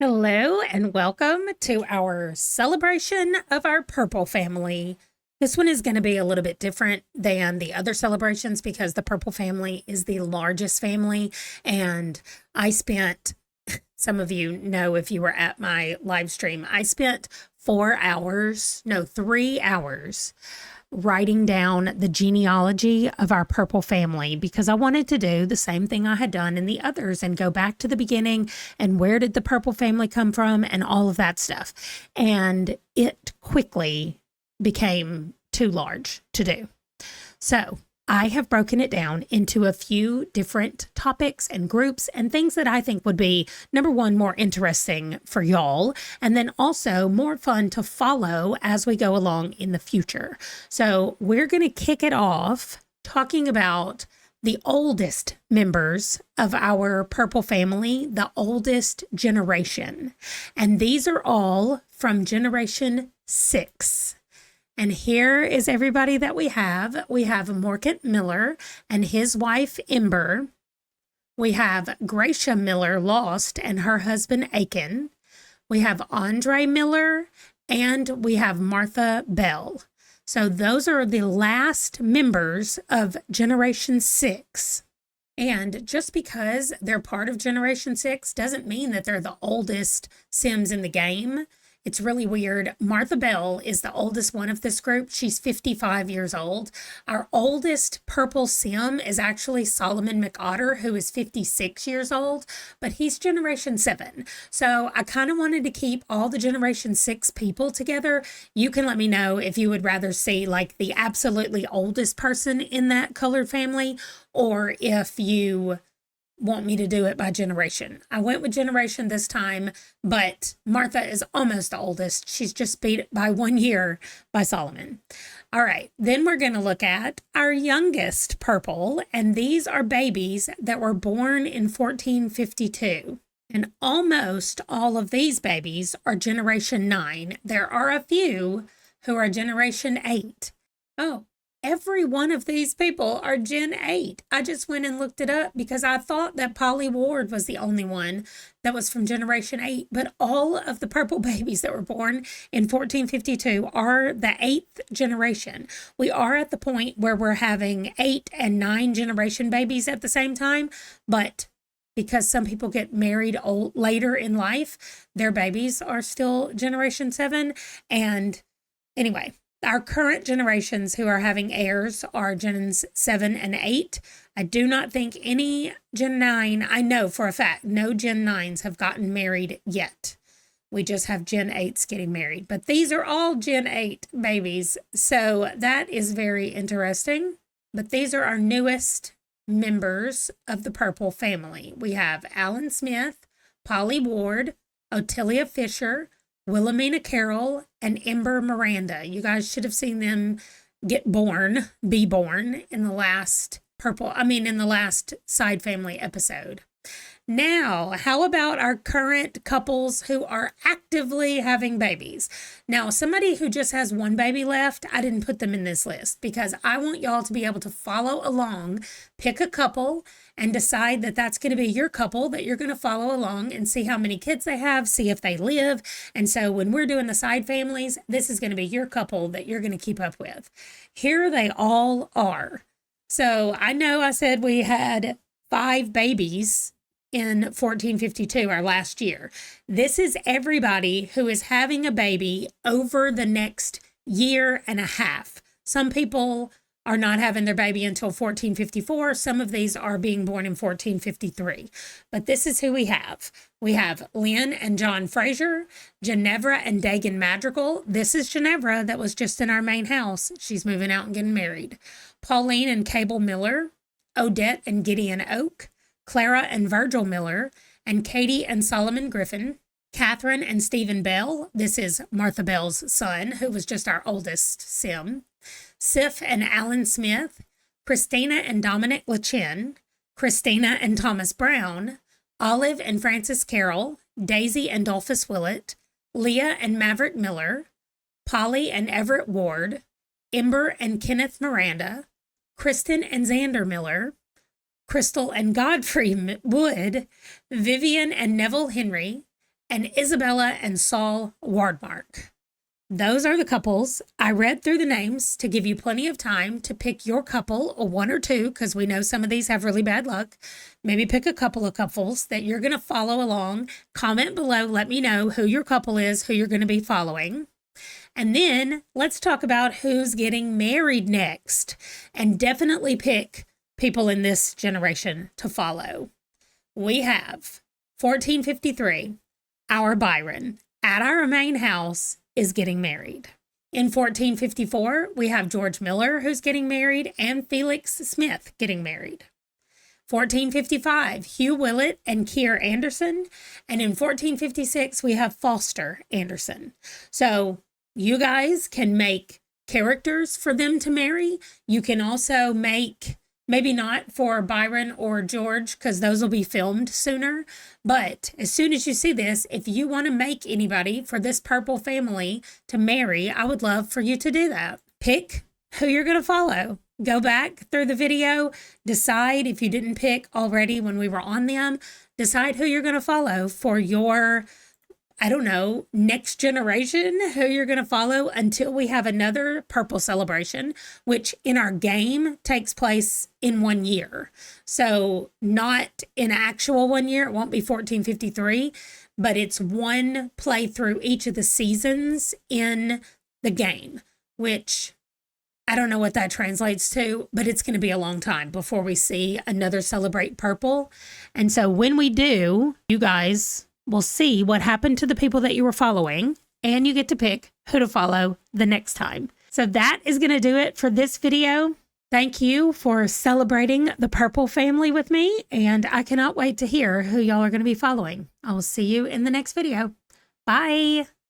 Hello and welcome to our celebration of our purple family. This one is going to be a little bit different than the other celebrations because the purple family is the largest family, and some of you know if you were at my live stream, I spent 3 hours writing down the genealogy of our purple family because I wanted to do the same thing I had done in the others and go back to the beginning and where did the purple family come from and all of that stuff. And it quickly became too large to do. So I have broken it down into a few different topics and groups and things that I think would be, number one, more interesting for y'all, and then also more fun to follow as we go along in the future. So we're going to kick it off talking about the oldest members of our purple family, the oldest generation. And these are all from generation 6. And here is everybody that we have. We have Morkent Miller and his wife, Ember. We have Gracia Miller lost and her husband, Aiken. We have Andre Miller and we have Martha Bell. So those are the last members of Generation 6. And just because they're part of Generation 6 doesn't mean that they're the oldest Sims in the game. It's really weird. Martha Bell is the oldest one of this group. She's 55 years old. Our oldest purple Sim is actually Solomon McOtter, who is 56 years old, but he's Generation 7. So I kind of wanted to keep all the Generation 6 people together. You can let me know if you would rather see like the absolutely oldest person in that colored family, or if you want me to do it by generation. I went with generation this time, but Martha is almost the oldest. She's just beat by 1 year by Solomon. All right, then we're going to look at our youngest purple, and these are babies that were born in 1452. And almost all of these babies are generation 9. There are a few who are generation 8. Oh, every one of these people are Gen 8. I just went and looked it up because I thought that Polly Ward was the only one that was from Generation 8. But all of the purple babies that were born in 1452 are the 8th generation. We are at the point where we're having 8 and 9 generation babies at the same time. But because some people get married later in life, their babies are still Generation 7. And anyway, our current generations who are having heirs are Gens 7 and 8. I do not think any Gen 9, I know for a fact, no Gen 9s have gotten married yet. We just have Gen 8s getting married. But these are all Gen 8 babies, so that is very interesting. But these are our newest members of the purple family. We have Alan Smith, Polly Ward, Otelia Fisher, Wilhelmina Carroll, and Ember Miranda. You guys should have seen them be born in the last side family episode. Now, how about our current couples who are actively having babies? Now, somebody who just has one baby left, I didn't put them in this list because I want y'all to be able to follow along, pick a couple, and decide that that's going to be your couple that you're going to follow along and see how many kids they have, see if they live. And so when we're doing the side families, this is going to be your couple that you're going to keep up with. Here they all are. So I know I said we had 5 babies in 1452, our last year. This is everybody who is having a baby over the next year and a half. Some people are not having their baby until 1454. Some of these are being born in 1453. But this is who we have. We have Lynn and John Fraser, Ginevra and Dagan Madrigal. This is Ginevra that was just in our main house. She's moving out and getting married. Pauline and Cable Miller, Odette and Gideon Oak, Clara and Virgil Miller, and Katie and Solomon Griffin, Catherine and Stephen Bell. This is Martha Bell's son, who was just our oldest Sim. Sif and Alan Smith, Christina and Dominic Lachin, Christina and Thomas Brown, Olive and Francis Carroll, Daisy and Dolphus Willett, Leah and Maverick Miller, Polly and Everett Ward, Ember and Kenneth Miranda, Kristen and Xander Miller, Crystal and Godfrey Wood, Vivian and Neville Henry, and Isabella and Saul Wardmark. Those are the couples. I read through the names to give you plenty of time to pick your couple, or one or two, because we know some of these have really bad luck. Maybe pick a couple of couples that you're going to follow along. Comment below. Let me know who your couple is, who you're going to be following. And then let's talk about who's getting married next. And definitely pick people in this generation to follow. We have 1453, our Byron, at our main house, is getting married. In 1454, we have George Miller, who's getting married, and Felix Smith getting married. 1455, Hugh Willett and Keir Anderson. And in 1456, we have Foster Anderson. So you guys can make characters for them to marry. You can also make, maybe not for Byron or George, because those will be filmed sooner. But as soon as you see this, if you want to make anybody for this purple family to marry, I would love for you to do that. Pick who you're going to follow. Go back through the video. Decide, if you didn't pick already when we were on them, decide who you're going to follow for your, I don't know, next generation, who you're going to follow until we have another purple celebration, which in our game takes place in 1 year. So not in actual 1 year, it won't be 1453, but it's one playthrough each of the seasons in the game, which I don't know what that translates to, but it's going to be a long time before we see another Celebrate Purple. And so when we do, you guys will see what happened to the people that you were following, and you get to pick who to follow the next time. So that is going to do it for this video. Thank you for celebrating the purple family with me, and I cannot wait to hear who y'all are going to be following. I will see you in the next video. Bye.